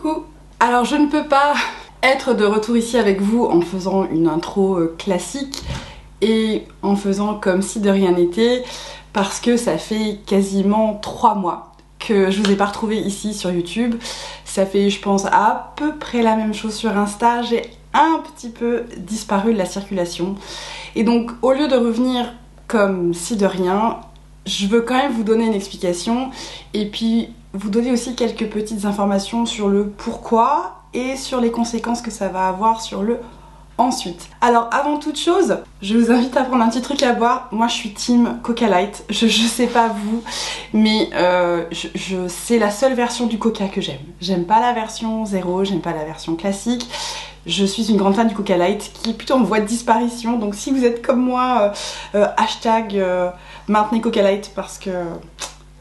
Coucou. Alors je ne peux pas être de retour ici avec vous en faisant une intro classique et en faisant comme si de rien n'était, parce que ça fait quasiment 3 mois que je vous ai pas retrouvé ici sur YouTube. Ça fait, je pense, à peu près la même chose sur Insta. J'ai un petit peu disparu de la circulation. Et donc au lieu de revenir comme si de rien, je veux quand même vous donner une explication et puis vous donner aussi quelques petites informations sur le pourquoi et sur les conséquences que ça va avoir sur le ensuite. Alors avant toute chose, je vous invite à prendre un petit truc à boire. Moi je suis team Coca Light, je sais pas vous, mais c'est la seule version du Coca que j'aime. J'aime pas la version zéro, j'aime pas la version classique. Je suis une grande fan du Coca Light qui est plutôt en voie de disparition, donc si vous êtes comme moi, hashtag maintenez Coca Light parce que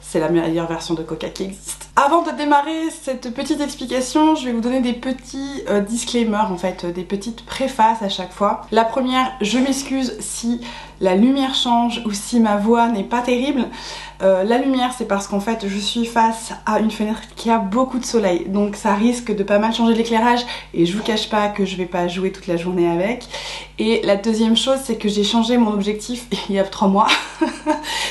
c'est la meilleure version de Coca qui existe. Avant de démarrer cette petite explication, je vais vous donner des petits disclaimers en fait, des petites préfaces à chaque fois. La première, je m'excuse si la lumière change ou si ma voix n'est pas terrible. La lumière, c'est parce qu'en fait je suis face à une fenêtre qui a beaucoup de soleil, donc ça risque de pas mal changer l'éclairage et je vous cache pas que je vais pas jouer toute la journée avec. Et la deuxième chose, c'est que j'ai changé mon objectif il y a 3 mois.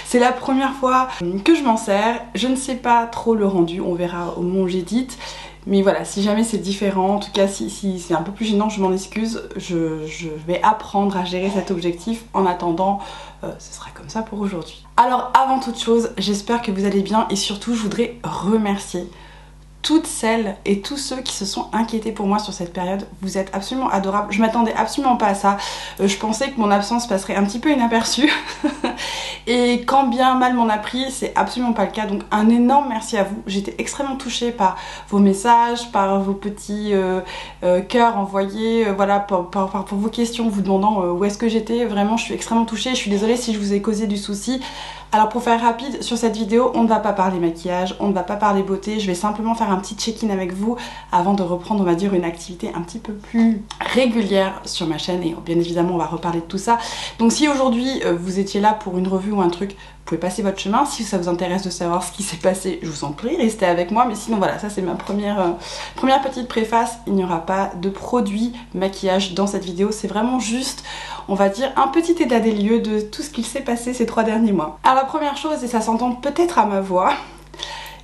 C'est la première fois que je m'en sers. Je ne sais pas trop le rendu, on verra au moment où j'édite. Mais voilà, si jamais c'est différent, en tout cas si c'est un peu plus gênant, je m'en excuse. Je vais apprendre à gérer cet objectif. En attendant, ce sera comme ça pour aujourd'hui. Alors avant toute chose, j'espère que vous allez bien et surtout je voudrais remercier toutes celles et tous ceux qui se sont inquiétés pour moi sur cette période. Vous êtes absolument adorables. Je m'attendais absolument pas à ça. Je pensais que mon absence passerait un petit peu inaperçue. Et quand bien mal m'en a pris, c'est absolument pas le cas. Donc un énorme merci à vous. J'étais extrêmement touchée par vos messages, par vos petits cœurs envoyés, voilà, pour vos questions, vous demandant où est-ce que j'étais. Vraiment, je suis extrêmement touchée. Je suis désolée si je vous ai causé du souci. Alors pour faire rapide, sur cette vidéo, on ne va pas parler maquillage, on ne va pas parler beauté, je vais simplement faire un petit check-in avec vous avant de reprendre, on va dire, une activité un petit peu plus régulière sur ma chaîne et bien évidemment on va reparler de tout ça. Donc si aujourd'hui vous étiez là pour une revue ou un truc, vous pouvez passer votre chemin. Si ça vous intéresse de savoir ce qui s'est passé, je vous en prie, restez avec moi. Mais sinon voilà, ça c'est ma première petite préface. Il n'y aura pas de produits maquillage dans cette vidéo, c'est vraiment juste, on va dire, un petit état des lieux de tout ce qu'il s'est passé ces 3 derniers mois. Alors la première chose, et ça s'entend peut-être à ma voix,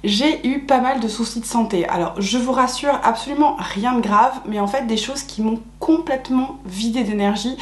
j'ai eu pas mal de soucis de santé. Alors je vous rassure, absolument rien de grave, mais en fait des choses qui m'ont complètement vidé d'énergie.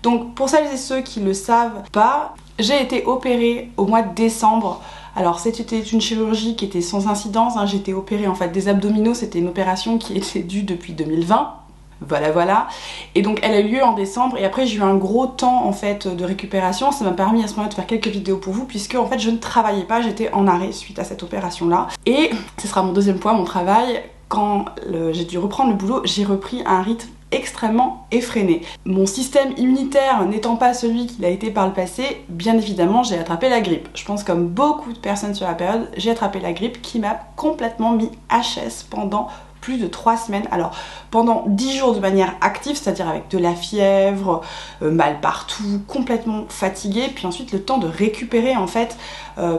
Donc pour celles et ceux qui le savent pas, j'ai été opérée au mois de décembre. Alors c'était une chirurgie qui était sans incidence, hein. J'ai été opérée en fait des abdominaux, c'était une opération qui était due depuis 2020. Voilà. Et donc elle a eu lieu en décembre et après j'ai eu un gros temps en fait de récupération. Ça m'a permis à ce moment-là de faire quelques vidéos pour vous puisque en fait je ne travaillais pas, j'étais en arrêt suite à cette opération là. Et ce sera mon deuxième point, mon travail. Quand j'ai dû reprendre le boulot, j'ai repris un rythme extrêmement effréné. Mon système immunitaire n'étant pas celui qu'il a été par le passé, bien évidemment j'ai attrapé la grippe. Je pense comme beaucoup de personnes sur la période, j'ai attrapé la grippe qui m'a complètement mis HS pendant plus de 3 semaines. Alors pendant 10 jours de manière active, c'est-à-dire avec de la fièvre, mal partout, complètement fatiguée, puis ensuite le temps de récupérer en fait,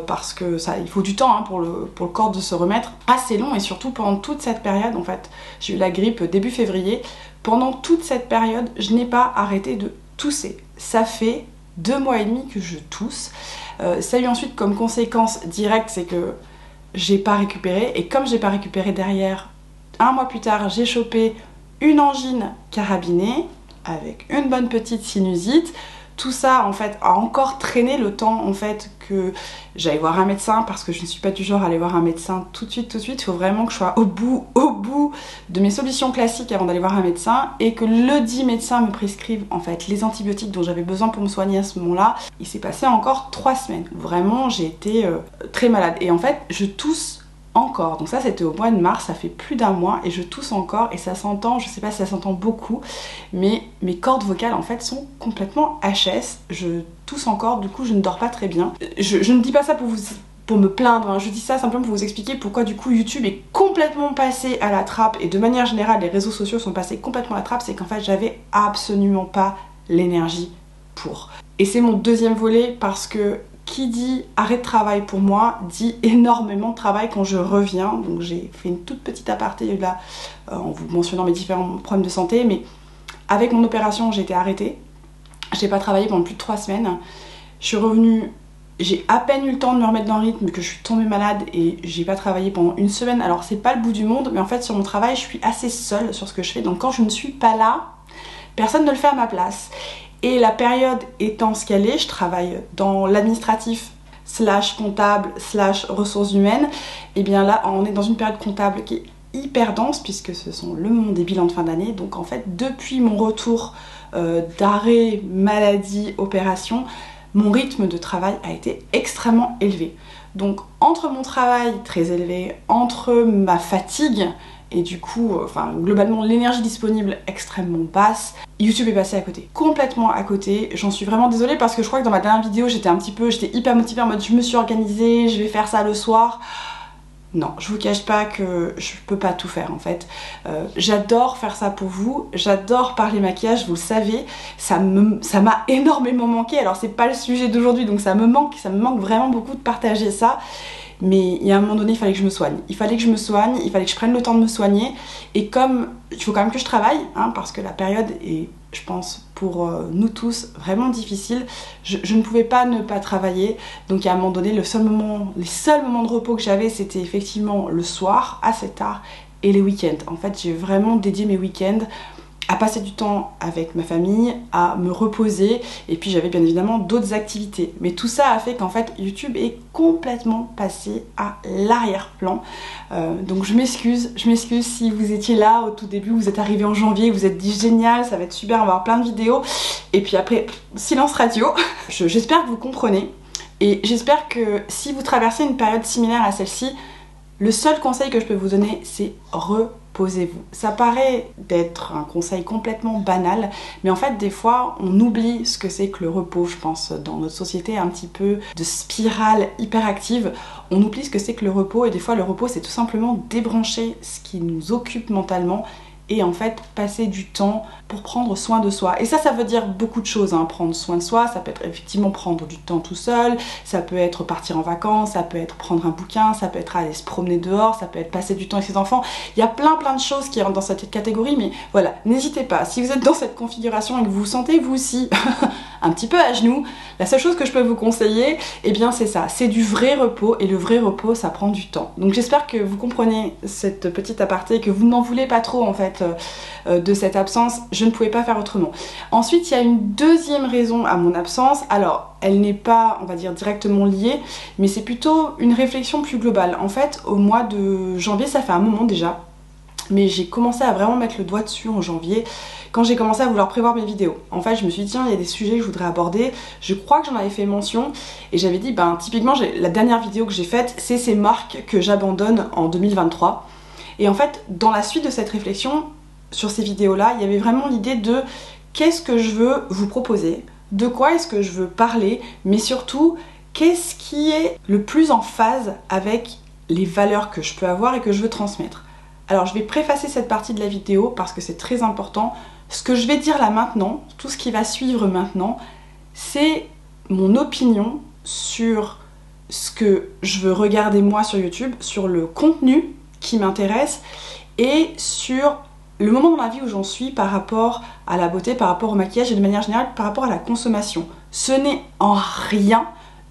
parce que ça, il faut du temps hein, pour le corps de se remettre, assez long. Et surtout pendant toute cette période, en fait, j'ai eu la grippe début février. Pendant toute cette période, je n'ai pas arrêté de tousser. Ça fait 2 mois et demi que je tousse. Ça a eu ensuite comme conséquence directe, c'est que j'ai pas récupéré. Et comme j'ai pas récupéré derrière, 1 mois plus tard, j'ai chopé une angine carabinée avec une bonne petite sinusite. Tout ça en fait a encore traîné le temps en fait que j'aille voir un médecin, parce que je ne suis pas du genre à aller voir un médecin tout de suite. Il faut vraiment que je sois au bout de mes solutions classiques avant d'aller voir un médecin, et que le dit médecin me prescrive en fait les antibiotiques dont j'avais besoin pour me soigner à ce moment-là. Il s'est passé encore 3 semaines. Vraiment j'ai été très malade et en fait je tousse encore. Donc ça c'était au mois de mars, ça fait plus d'1 mois et je tousse encore et ça s'entend, je sais pas si ça s'entend beaucoup, mais mes cordes vocales en fait sont complètement HS, je tousse encore, du coup je ne dors pas très bien. Je ne dis pas ça pour me plaindre, hein. Je dis ça simplement pour vous expliquer pourquoi du coup YouTube est complètement passé à la trappe et de manière générale les réseaux sociaux sont passés complètement à la trappe. C'est qu'en fait j'avais absolument pas l'énergie pour. Et c'est mon deuxième volet parce que qui dit arrêt de travail pour moi dit énormément de travail quand je reviens. Donc j'ai fait une toute petite aparté là en vous mentionnant mes différents problèmes de santé, mais avec mon opération j'ai été arrêtée. J'ai pas travaillé pendant plus de 3 semaines. Je suis revenue, j'ai à peine eu le temps de me remettre dans le rythme que je suis tombée malade et j'ai pas travaillé pendant 1 semaine. Alors c'est pas le bout du monde, mais en fait sur mon travail je suis assez seule sur ce que je fais. Donc quand je ne suis pas là, personne ne le fait à ma place. Et la période étant ce qu'elle est, je travaille dans l'administratif / comptable / ressources humaines. Et bien là, on est dans une période comptable qui est hyper dense puisque ce sont le moment des bilans de fin d'année. Donc en fait, depuis mon retour d'arrêt, maladie, opération, mon rythme de travail a été extrêmement élevé. Donc entre mon travail très élevé, entre ma fatigue et du coup, globalement l'énergie disponible extrêmement basse, YouTube est passé à côté, complètement à côté. J'en suis vraiment désolée parce que je crois que dans ma dernière vidéo j'étais hyper motivée en mode je me suis organisée, je vais faire ça le soir. Non, je vous cache pas que je peux pas tout faire en fait. J'adore faire ça pour vous, j'adore parler maquillage, vous le savez, ça m'a énormément manqué. Alors c'est pas le sujet d'aujourd'hui donc ça me manque vraiment beaucoup de partager ça. Mais il y a un moment donné, il fallait que je me soigne. Il fallait que je prenne le temps de me soigner. Et comme il faut quand même que je travaille, hein, parce que la période est, je pense, pour nous tous, vraiment difficile, je ne pouvais pas ne pas travailler. Donc à un moment donné, les seuls moments de repos que j'avais, c'était effectivement le soir, assez tard, et les week-ends. En fait, j'ai vraiment dédié mes week-ends à passer du temps avec ma famille, à me reposer, et puis j'avais bien évidemment d'autres activités. Mais tout ça a fait qu'en fait YouTube est complètement passé à l'arrière-plan. Donc je m'excuse si vous étiez là au tout début, vous êtes arrivé en janvier, vous êtes dit génial, ça va être super, on va avoir plein de vidéos, et puis après, silence radio. J'espère que vous comprenez, et j'espère que si vous traversez une période similaire à celle-ci, le seul conseil que je peux vous donner, c'est reposez-vous. Ça paraît d'être un conseil complètement banal, mais en fait, des fois, on oublie ce que c'est que le repos, je pense, dans notre société un petit peu de spirale hyperactive. On oublie ce que c'est que le repos, et des fois, le repos, c'est tout simplement débrancher ce qui nous occupe mentalement et en fait passer du temps pour prendre soin de soi. Et ça veut dire beaucoup de choses, hein. Prendre soin de soi, ça peut être effectivement prendre du temps tout seul, ça peut être partir en vacances, ça peut être prendre un bouquin, ça peut être aller se promener dehors, ça peut être passer du temps avec ses enfants. Il y a plein de choses qui rentrent dans cette catégorie, mais voilà, n'hésitez pas, si vous êtes dans cette configuration et que vous vous sentez vous aussi un petit peu à genoux, la seule chose que je peux vous conseiller, eh bien c'est ça, c'est du vrai repos, et le vrai repos ça prend du temps. Donc j'espère que vous comprenez cette petite aparté, que vous n'en voulez pas trop en fait de cette absence. Je ne pouvais pas faire autrement. Ensuite il y a une deuxième raison à mon absence. Alors elle n'est pas, on va dire, directement liée, mais c'est plutôt une réflexion plus globale. En fait au mois de janvier, ça fait un moment déjà, mais j'ai commencé à vraiment mettre le doigt dessus en janvier, quand j'ai commencé à vouloir prévoir mes vidéos. En fait je me suis dit tiens, il y a des sujets que je voudrais aborder, je crois que j'en avais fait mention, et j'avais dit typiquement la dernière vidéo que j'ai faite, c'est ces marques que j'abandonne en 2023. Et en fait dans la suite de cette réflexion sur ces vidéos là, il y avait vraiment l'idée de qu'est-ce que je veux vous proposer, de quoi est-ce que je veux parler, mais surtout qu'est-ce qui est le plus en phase avec les valeurs que je peux avoir et que je veux transmettre. Alors je vais préfacer cette partie de la vidéo parce que c'est très important. Ce que je vais dire là maintenant, tout ce qui va suivre maintenant, c'est mon opinion sur ce que je veux regarder moi sur YouTube, sur le contenu qui m'intéresse et sur le moment dans ma vie où j'en suis par rapport à la beauté, par rapport au maquillage et de manière générale par rapport à la consommation. Ce n'est en rien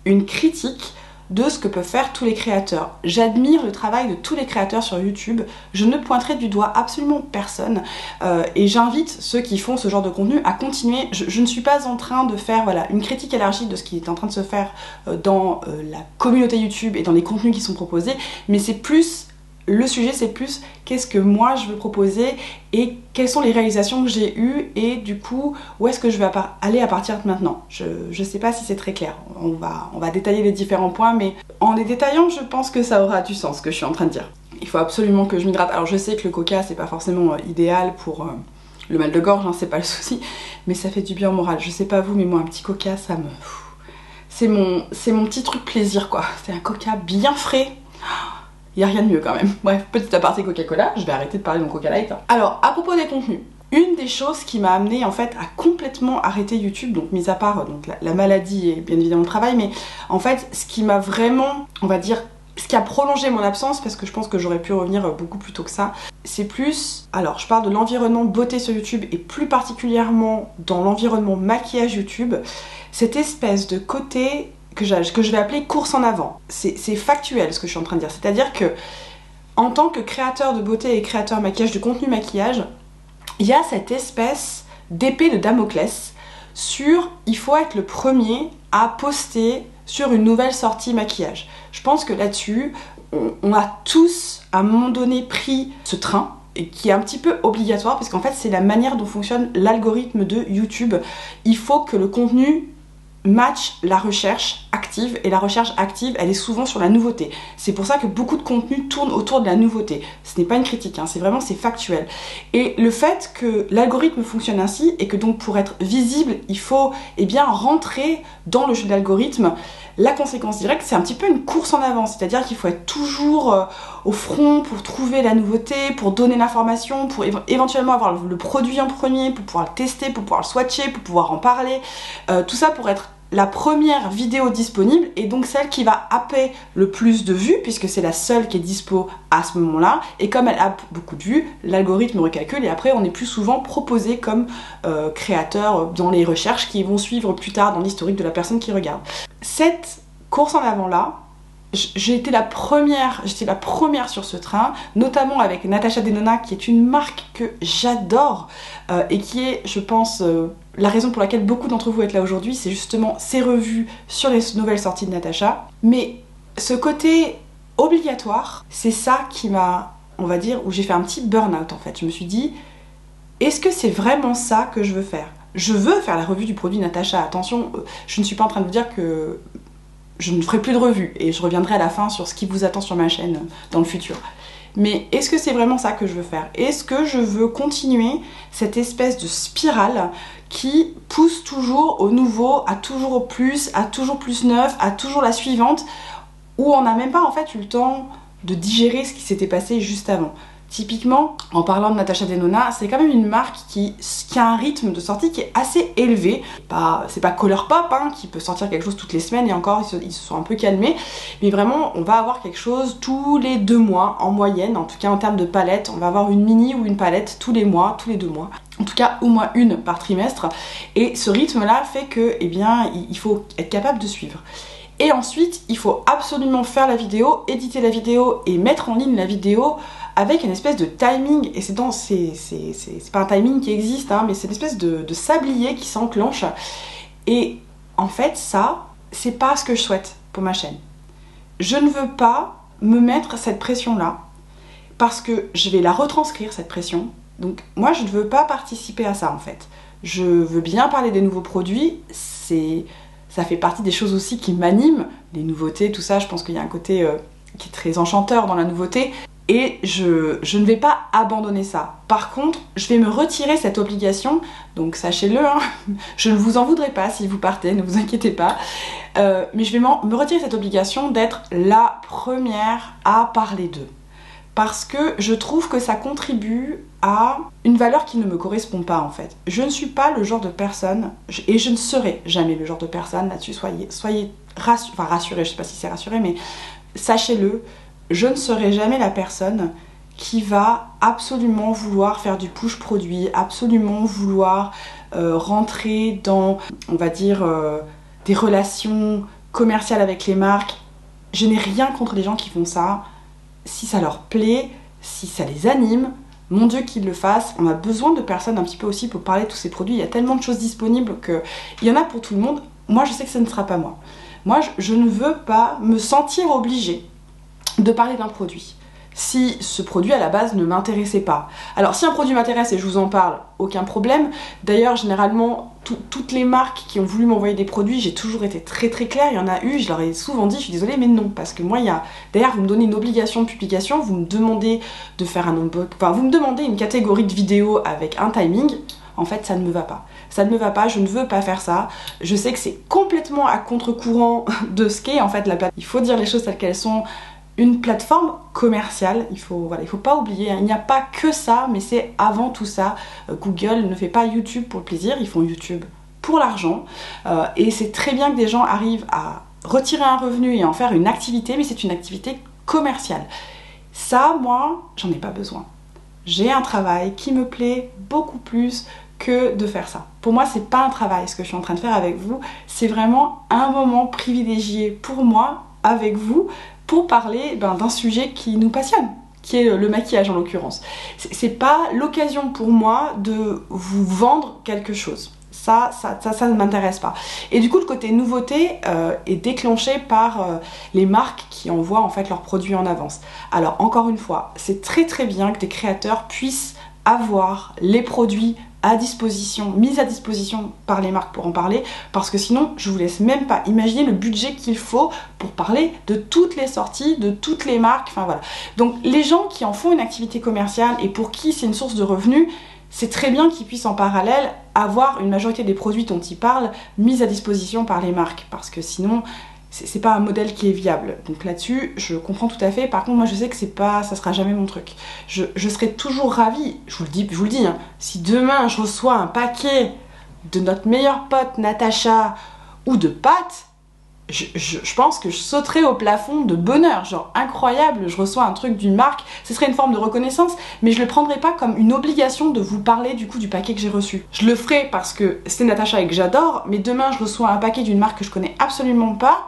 une critique de ce que peuvent faire tous les créateurs. J'admire le travail de tous les créateurs sur YouTube, je ne pointerai du doigt absolument personne et j'invite ceux qui font ce genre de contenu à continuer. Je ne suis pas en train de faire une critique élargie de ce qui est en train de se faire dans la communauté YouTube et dans les contenus qui sont proposés, mais c'est plus le sujet, c'est plus qu'est-ce que moi je veux proposer et quelles sont les réalisations que j'ai eues et du coup où est-ce que je vais aller à partir de maintenant. Je sais pas si c'est très clair, on va détailler les différents points, mais en les détaillant je pense que ça aura du sens ce que je suis en train de dire. Il faut absolument que je m'hydrate. Alors je sais que le coca c'est pas forcément idéal pour le mal de gorge, hein, c'est pas le souci, mais ça fait du bien au moral. Je sais pas vous, mais moi un petit coca ça me... c'est mon petit truc plaisir quoi, c'est un coca bien frais. Il n'y a rien de mieux quand même. Bref, petit aparté Coca-Cola, je vais arrêter de parler de mon Coca Light. Alors, à propos des contenus, Une des choses qui m'a amenée en fait à complètement arrêter YouTube, donc mis à part donc, la maladie et bien évidemment le travail, mais en fait ce qui m'a vraiment, on va dire, ce qui a prolongé mon absence, parce que je pense que j'aurais pu revenir beaucoup plus tôt que ça, c'est plus, alors je parle de l'environnement beauté sur YouTube et plus particulièrement dans l'environnement maquillage YouTube, cette espèce de côté que je vais appeler course en avant. C'est factuel ce que je suis en train de dire, c'est-à-dire que en tant que créateur de beauté et créateur maquillage, de contenu maquillage, il y a cette espèce d'épée de Damoclès sur il faut être le premier à poster sur une nouvelle sortie maquillage. Je pense que là-dessus, on a tous à un moment donné pris ce train, et qui est un petit peu obligatoire parce qu'en fait c'est la manière dont fonctionne l'algorithme de YouTube. Il faut que le contenu match la recherche active, et la recherche active elle est souvent sur la nouveauté. C'est pour ça que beaucoup de contenu tourne autour de la nouveauté. Ce n'est pas une critique, hein, c'est factuel. Et le fait que l'algorithme fonctionne ainsi, et que donc pour être visible il faut rentrer dans le jeu de l'algorithme, la conséquence directe c'est un petit peu une course en avant, c'est-à-dire qu'il faut être toujours au front pour trouver la nouveauté, pour donner l'information, pour éventuellement avoir le produit en premier, pour pouvoir le tester, pour pouvoir le swatcher, pour pouvoir en parler, tout ça pour être la première vidéo disponible, et donc celle qui va happer le plus de vues, puisque c'est la seule qui est dispo à ce moment-là, et comme elle happe beaucoup de vues, l'algorithme recalcule, et après on est plus souvent proposé comme créateur dans les recherches qui vont suivre plus tard dans l'historique de la personne qui regarde. Cette course en avant là, j'étais la première sur ce train, notamment avec Natasha Denona, qui est une marque que j'adore et qui est, je pense, la raison pour laquelle beaucoup d'entre vous êtes là aujourd'hui, c'est justement ces revues sur les nouvelles sorties de Natasha. Mais ce côté obligatoire, c'est ça qui m'a, on va dire, où j'ai fait un petit burn-out en fait. Je me suis dit, est-ce que c'est vraiment ça que je veux faire ? Je veux faire la revue du produit Natasha, attention, je ne suis pas en train de vous dire que je ne ferai plus de revues, et je reviendrai à la fin sur ce qui vous attend sur ma chaîne dans le futur. Mais est-ce que c'est vraiment ça que je veux faire ? Est-ce que je veux continuer cette espèce de spirale qui pousse toujours au nouveau, à toujours au plus, à toujours plus neuf, à toujours la suivante, où on n'a même pas en fait eu le temps de digérer ce qui s'était passé juste avant ? Typiquement, en parlant de Natasha Denona, c'est quand même une marque qui a un rythme de sortie qui est assez élevé. C'est pas Colourpop hein, qui peut sortir quelque chose toutes les semaines, et encore ils se sont un peu calmés. Mais vraiment, on va avoir quelque chose tous les 2 mois en moyenne, en tout cas en termes de palette. On va avoir une mini ou une palette tous les mois, tous les 2 mois. En tout cas, au moins une par trimestre. Et ce rythme-là fait que, il faut être capable de suivre. Et ensuite, il faut absolument faire la vidéo, éditer la vidéo et mettre en ligne la vidéo avec une espèce de timing, et c'est pas un timing qui existe, hein, mais c'est une espèce de sablier qui s'enclenche. Et en fait, ça, c'est pas ce que je souhaite pour ma chaîne. Je ne veux pas me mettre cette pression-là, parce que je vais la retranscrire, cette pression. Donc moi, je ne veux pas participer à ça, en fait. Je veux bien parler des nouveaux produits, ça fait partie des choses aussi qui m'animent, les nouveautés, tout ça, je pense qu'il y a un côté qui est très enchanteur dans la nouveauté. Et je ne vais pas abandonner ça. Par contre, je vais me retirer cette obligation, donc sachez-le, hein, je ne vous en voudrais pas si vous partez, ne vous inquiétez pas. Mais je vais me retirer cette obligation d'être la première à parler d'eux. Parce que je trouve que ça contribue à une valeur qui ne me correspond pas en fait. Je ne suis pas le genre de personne, et je ne serai jamais le genre de personne là-dessus, soyez rassurés, je sais pas si c'est rassuré, mais sachez-le, je ne serai jamais la personne qui va absolument vouloir faire du push produit, absolument vouloir rentrer dans, on va dire, des relations commerciales avec les marques. Je n'ai rien contre les gens qui font ça. Si ça leur plaît, si ça les anime, mon Dieu qu'ils le fassent. On a besoin de personnes un petit peu aussi pour parler de tous ces produits. Il y a tellement de choses disponibles qu'il y en a pour tout le monde. Moi, je sais que ce ne sera pas moi. Moi, je ne veux pas me sentir obligée de parler d'un produit si ce produit à la base ne m'intéressait pas. Alors si un produit m'intéresse et je vous en parle, aucun problème. D'ailleurs généralement toutes les marques qui ont voulu m'envoyer des produits, j'ai toujours été très très claire. Il y en a eu, je leur ai souvent dit je suis désolée mais non, parce que moi d'ailleurs vous me donnez une obligation de publication, vous me demandez de faire un unbox, enfin vous me demandez une catégorie de vidéos avec un timing. En fait, ça ne me va pas. Ça ne me va pas, je ne veux pas faire ça. Je sais que c'est complètement à contre-courant de ce qu'est en fait la plateforme. Il faut dire les choses telles qu'elles sont. une plateforme commerciale, il faut pas oublier, hein, il n'y a pas que ça, mais c'est avant tout ça. Google ne fait pas YouTube pour le plaisir, ils font YouTube pour l'argent, et c'est très bien que des gens arrivent à retirer un revenu et en faire une activité, mais c'est une activité commerciale. Ça, moi, j'en ai pas besoin. J'ai un travail qui me plaît beaucoup plus que de faire ça. Pour moi, c'est pas un travail ce que je suis en train de faire avec vous, c'est vraiment un moment privilégié pour moi, avec vous, pour parler d'un sujet qui nous passionne, qui est le maquillage en l'occurrence. C'est pas l'occasion pour moi de vous vendre quelque chose. Ça ne m'intéresse pas. Et du coup, le côté nouveauté est déclenché par les marques qui envoient en fait leurs produits en avance. Alors, encore une fois, c'est très très bien que des créateurs puissent avoir les produits à disposition, mis à disposition par les marques pour en parler, parce que sinon, je vous laisse même pas imaginer le budget qu'il faut pour parler de toutes les sorties, de toutes les marques, enfin voilà. Donc, les gens qui en font une activité commerciale et pour qui c'est une source de revenus, c'est très bien qu'ils puissent en parallèle avoir une majorité des produits dont ils parlent mis à disposition par les marques, parce que sinon c'est pas un modèle qui est viable. Donc là-dessus je comprends tout à fait. Par contre moi je sais que ça sera jamais mon truc. Je serai toujours ravie, je vous le dis hein, si demain je reçois un paquet de notre meilleure pote Natacha ou de pâtes, je pense que je sauterais au plafond de bonheur, genre incroyable, je reçois un truc d'une marque, ce serait une forme de reconnaissance, mais je le prendrais pas comme une obligation de vous parler du coup du paquet que j'ai reçu. Je le ferai parce que c'est Natacha et que j'adore, mais demain je reçois un paquet d'une marque que je connais absolument pas,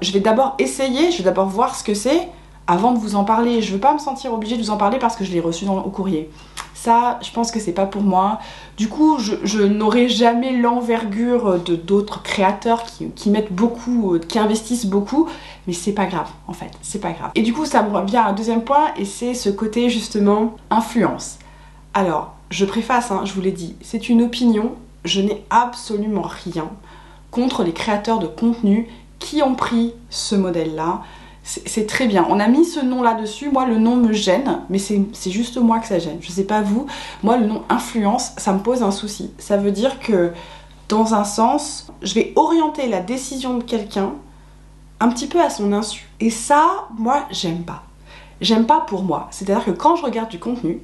je vais d'abord essayer, je vais d'abord voir ce que c'est avant de vous en parler. Je veux pas me sentir obligée de vous en parler parce que je l'ai reçu au courrier. Ça, je pense que c'est pas pour moi. Du coup, je n'aurai jamais l'envergure de d'autres créateurs qui mettent beaucoup, qui investissent beaucoup, mais c'est pas grave, en fait, c'est pas grave. Et du coup, ça me revient à un deuxième point, et c'est ce côté, justement, influence. Alors, je préface, hein, je vous l'ai dit, c'est une opinion, je n'ai absolument rien contre les créateurs de contenu qui ont pris ce modèle-là. C'est très bien, on a mis ce nom là dessus, moi le nom me gêne, mais c'est juste moi que ça gêne, je sais pas vous, moi le nom influence, ça me pose un souci. Ça veut dire que dans un sens, je vais orienter la décision de quelqu'un un petit peu à son insu. Et ça, moi j'aime pas. J'aime pas pour moi, c'est-à-dire que quand je regarde du contenu,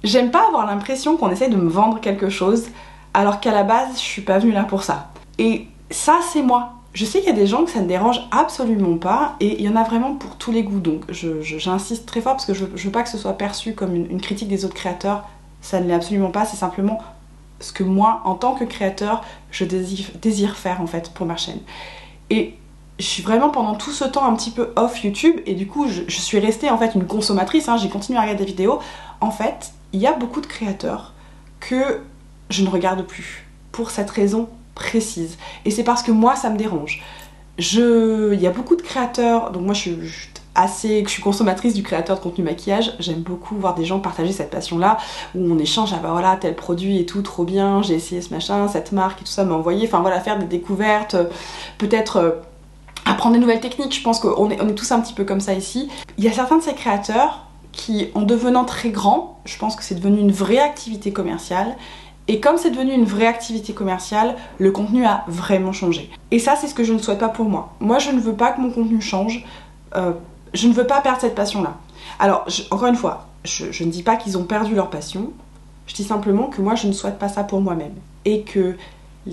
j'aime pas avoir l'impression qu'on essaie de me vendre quelque chose, alors qu'à la base je suis pas venue là pour ça. Et ça c'est moi. Je sais qu'il y a des gens que ça ne dérange absolument pas, et il y en a vraiment pour tous les goûts, donc j'insiste très fort parce que je veux pas que ce soit perçu comme une critique des autres créateurs, ça ne l'est absolument pas, c'est simplement ce que moi, en tant que créateur, je désire faire en fait pour ma chaîne. Et je suis vraiment pendant tout ce temps un petit peu off YouTube, et du coup je suis restée en fait une consommatrice, hein, j'ai continué à regarder des vidéos. En fait, il y a beaucoup de créateurs que je ne regarde plus, pour cette raison précise, et c'est parce que moi ça me dérange. Il y a beaucoup de créateurs, donc moi je suis consommatrice du créateur de contenu maquillage, j'aime beaucoup voir des gens partager cette passion là, où on échange, ah bah voilà tel produit et tout, trop bien, j'ai essayé ce machin, cette marque et tout ça m'a envoyé, enfin voilà, faire des découvertes, peut-être apprendre des nouvelles techniques. Je pense qu'on est tous un petit peu comme ça ici. Il y a certains de ces créateurs qui, en devenant très grands, je pense que c'est devenu une vraie activité commerciale. Et comme c'est devenu une vraie activité commerciale, le contenu a vraiment changé. Et ça, c'est ce que je ne souhaite pas pour moi. Moi, je ne veux pas que mon contenu change. Je ne veux pas perdre cette passion-là. Alors, encore une fois, je ne dis pas qu'ils ont perdu leur passion. Je dis simplement que moi, je ne souhaite pas ça pour moi-même. Et que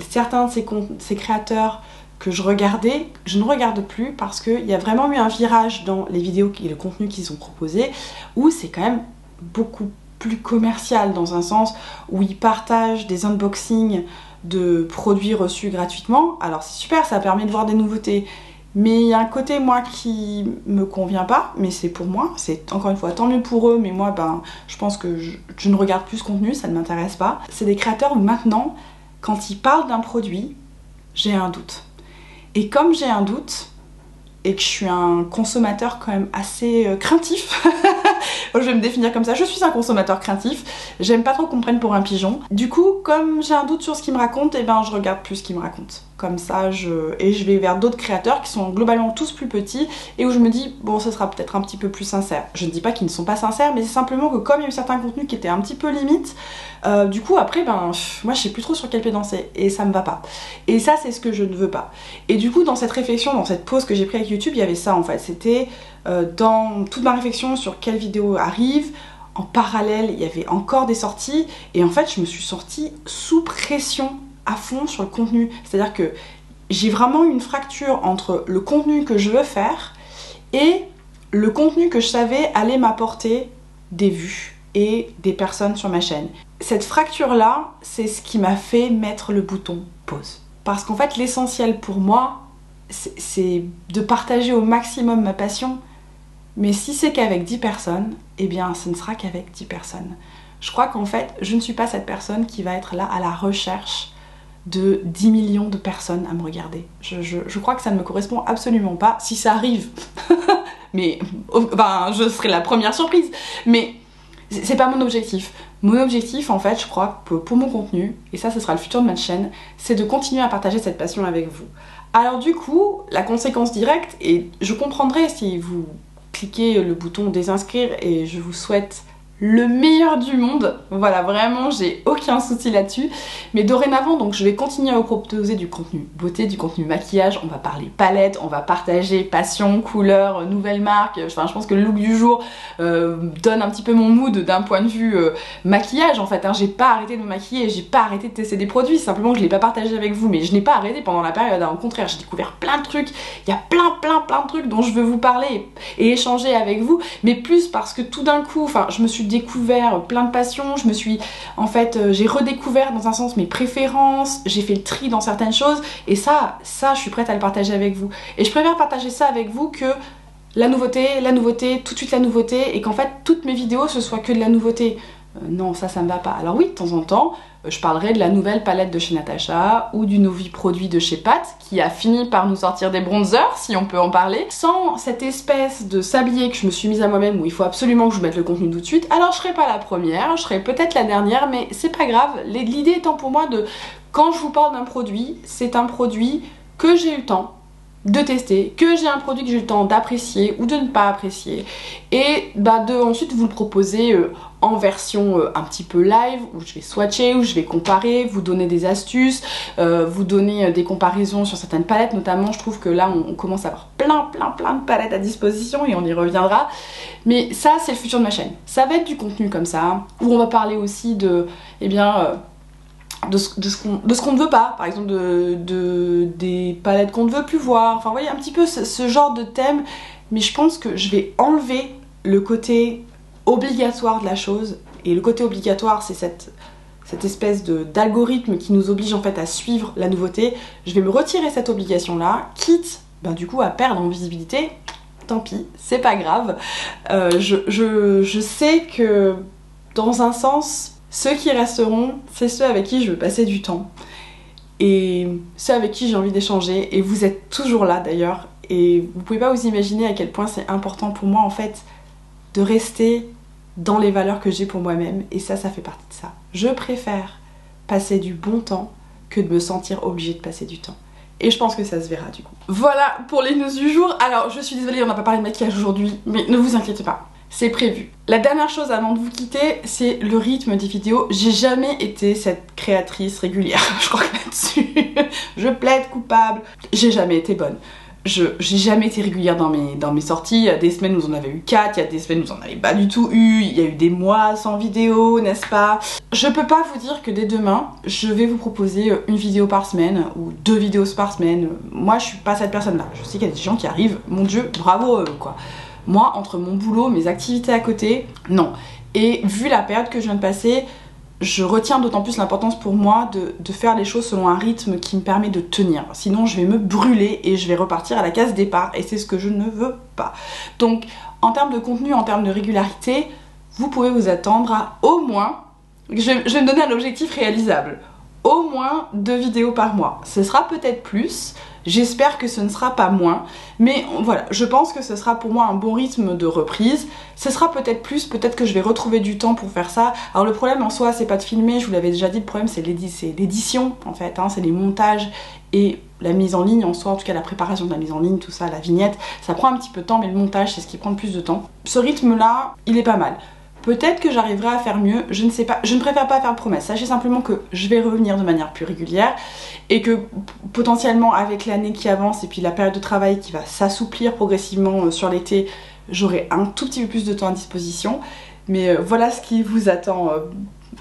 certains de ces créateurs que je regardais, je ne regarde plus parce qu'il y a vraiment eu un virage dans les vidéos et le contenu qu'ils ont proposé, où c'est quand même beaucoup plus commercial, dans un sens où ils partagent des unboxings de produits reçus gratuitement. Alors c'est super, ça permet de voir des nouveautés, mais il y a un côté moi qui me convient pas, mais c'est pour moi, c'est encore une fois tant mieux pour eux, mais moi je pense que je ne regarde plus ce contenu, ça ne m'intéresse pas. C'est des créateurs où maintenant, quand ils parlent d'un produit, j'ai un doute. Et comme j'ai un doute, et que je suis un consommateur quand même assez craintif, je vais me définir comme ça, je suis un consommateur craintif, j'aime pas trop qu'on me prenne pour un pigeon. Du coup, comme j'ai un doute sur ce qu'il me raconte, et je regarde plus ce qu'il me raconte. comme ça et je vais vers d'autres créateurs qui sont globalement tous plus petits et où je me dis bon ce sera peut-être un petit peu plus sincère. Je ne dis pas qu'ils ne sont pas sincères, mais c'est simplement que comme il y a eu certains contenus qui étaient un petit peu limites, du coup après moi je sais plus trop sur quel pied danser et ça me va pas. Et ça c'est ce que je ne veux pas. Et du coup dans cette réflexion, dans cette pause que j'ai prise avec YouTube, il y avait ça en fait. C'était dans toute ma réflexion sur quelle vidéo arrive. En parallèle, il y avait encore des sorties et en fait je me suis sortie sous pression à fond sur le contenu. C'est-à-dire que j'ai vraiment une fracture entre le contenu que je veux faire et le contenu que je savais allait m'apporter des vues et des personnes sur ma chaîne. Cette fracture-là, c'est ce qui m'a fait mettre le bouton pause. Parce qu'en fait, l'essentiel pour moi, c'est de partager au maximum ma passion. Mais si c'est qu'avec 10 personnes, eh bien ce ne sera qu'avec 10 personnes. Je crois qu'en fait, je ne suis pas cette personne qui va être là à la recherche de 10 millions de personnes à me regarder. Je crois que ça ne me correspond absolument pas. Si ça arrive, mais je serai la première surprise. Mais c'est pas mon objectif. Mon objectif, en fait, je crois, pour mon contenu, et ça, ce sera le futur de ma chaîne, c'est de continuer à partager cette passion avec vous. Alors du coup, la conséquence directe, et je comprendrai si vous cliquez le bouton désinscrire, et je vous souhaite le meilleur du monde, voilà, vraiment j'ai aucun souci là-dessus, mais dorénavant donc je vais continuer à vous proposer du contenu beauté, du contenu maquillage, on va parler palette, on va partager passion, couleurs, nouvelles marques, enfin je pense que le look du jour donne un petit peu mon mood d'un point de vue maquillage en fait, hein. J'ai pas arrêté de me maquiller, j'ai pas arrêté de tester des produits, simplement je l'ai pas partagé avec vous, mais je n'ai pas arrêté pendant la période, hein. Au contraire j'ai découvert plein de trucs, il y a plein de trucs dont je veux vous parler et échanger avec vous, mais plus parce que tout d'un coup, enfin je me suis découvert plein de passions, je me suis en fait j'ai redécouvert dans un sens mes préférences, j'ai fait le tri dans certaines choses et ça je suis prête à le partager avec vous et je préfère partager ça avec vous que la nouveauté, tout de suite la nouveauté et qu'en fait toutes mes vidéos ce soit que de la nouveauté. Non, ça me va pas. Alors oui, de temps en temps, je parlerai de la nouvelle palette de chez Natacha ou du nouveau produit de chez Pat qui a fini par nous sortir des bronzers, si on peut en parler. Sans cette espèce de sablier que je me suis mise à moi-même où il faut absolument que je vous mette le contenu tout de suite, alors je serai pas la première, je serai peut-être la dernière, mais c'est pas grave. L'idée étant pour moi de, quand je vous parle d'un produit, c'est un produit que j'ai eu le temps de tester, que j'ai un produit que j'ai eu le temps d'apprécier ou de ne pas apprécier et de ensuite vous le proposer en version un petit peu live où je vais swatcher, où je vais comparer, vous donner des astuces, vous donner des comparaisons sur certaines palettes notamment. Je trouve que là on commence à avoir plein de palettes à disposition et on y reviendra, mais ça c'est le futur de ma chaîne. Ça va être du contenu comme ça où on va parler aussi de de ce qu'on ne veut pas, par exemple des palettes qu'on ne veut plus voir, enfin vous voyez un petit peu ce genre de thème, mais je pense que je vais enlever le côté obligatoire de la chose, et le côté obligatoire c'est cette espèce d'algorithme qui nous oblige en fait à suivre la nouveauté. Je vais me retirer cette obligation là, quitte du coup à perdre en visibilité, tant pis, c'est pas grave. Je sais que dans un sens, ceux qui resteront, c'est ceux avec qui je veux passer du temps et ceux avec qui j'ai envie d'échanger, et vous êtes toujours là d'ailleurs, et vous pouvez pas vous imaginer à quel point c'est important pour moi en fait de rester dans les valeurs que j'ai pour moi-même, et ça fait partie de ça. Je préfère passer du bon temps que de me sentir obligée de passer du temps. Et je pense que ça se verra du coup. Voilà pour les news du jour. Alors je suis désolée, on n'a pas parlé de maquillage aujourd'hui, mais ne vous inquiétez pas, c'est prévu. La dernière chose avant de vous quitter, c'est le rythme des vidéos. J'ai jamais été cette créatrice régulière, je crois que là-dessus, je plaide coupable. J'ai jamais été bonne. J'ai jamais été régulière dans mes sorties. Il y a des semaines où on en avait eu 4, il y a des semaines où on en avait pas du tout eu, il y a eu des mois sans vidéo, n'est-ce pas? Je peux pas vous dire que dès demain, je vais vous proposer une vidéo par semaine ou 2 vidéos par semaine. Moi, je suis pas cette personne-là. Je sais qu'il y a des gens qui arrivent, mon Dieu, bravo quoi. Moi, entre mon boulot, mes activités à côté, non. Et vu la période que je viens de passer, je retiens d'autant plus l'importance pour moi de faire les choses selon un rythme qui me permet de tenir. Sinon, je vais me brûler et je vais repartir à la case départ, et c'est ce que je ne veux pas. Donc, en termes de contenu, en termes de régularité, vous pouvez vous attendre à au moins, je vais me donner un objectif réalisable, au moins 2 vidéos par mois. Ce sera peut-être plus, j'espère que ce ne sera pas moins, mais voilà, je pense que ce sera pour moi un bon rythme de reprise. Ce sera peut-être plus, peut-être que je vais retrouver du temps pour faire ça. Alors le problème en soi, c'est pas de filmer, je vous l'avais déjà dit, le problème c'est l'édition en fait, hein, c'est les montages et la mise en ligne en soi, en tout cas la préparation de la mise en ligne, tout ça, la vignette, ça prend un petit peu de temps, mais le montage c'est ce qui prend le plus de temps. Ce rythme-là, il est pas mal. Peut-être que j'arriverai à faire mieux, je ne sais pas, je ne préfère pas faire de promesses. Sachez simplement que je vais revenir de manière plus régulière et que potentiellement avec l'année qui avance et puis la période de travail qui va s'assouplir progressivement sur l'été, j'aurai un tout petit peu plus de temps à disposition. Mais voilà ce qui vous attend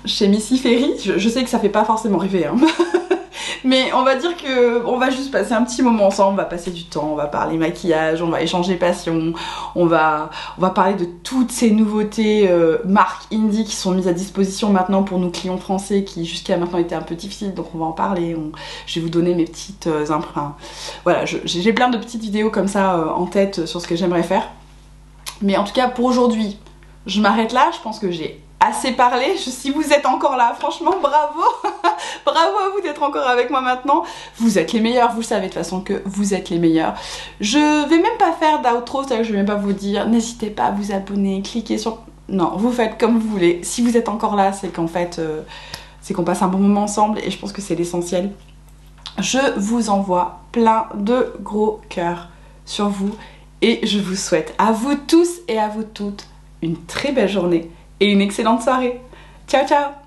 chez Missy Ferry. Je sais que ça fait pas forcément rêver, hein. Mais on va dire que on va juste passer un petit moment ensemble, on va passer du temps, on va parler maquillage, on va échanger passion, on va parler de toutes ces nouveautés marques indie qui sont mises à disposition maintenant pour nos clients français qui jusqu'à maintenant étaient un peu difficiles, donc on va en parler, je vais vous donner mes petites empreintes. Voilà, j'ai plein de petites vidéos comme ça en tête sur ce que j'aimerais faire. Mais en tout cas pour aujourd'hui, je m'arrête là, je pense que j'ai assez parlé. Si vous êtes encore là, franchement bravo. Bravo à vous d'être encore avec moi maintenant. Vous êtes les meilleurs, vous le savez de toute façon que vous êtes les meilleurs. Je vais même pas faire d'outro, c'est-à-dire que je vais même pas vous dire n'hésitez pas à vous abonner, cliquez sur... Non, vous faites comme vous voulez. Si vous êtes encore là, c'est qu'en fait c'est qu'on passe un bon moment ensemble et je pense que c'est l'essentiel. Je vous envoie plein de gros cœurs sur vous et je vous souhaite à vous tous et à vous toutes une très belle journée et une excellente soirée. Ciao ciao.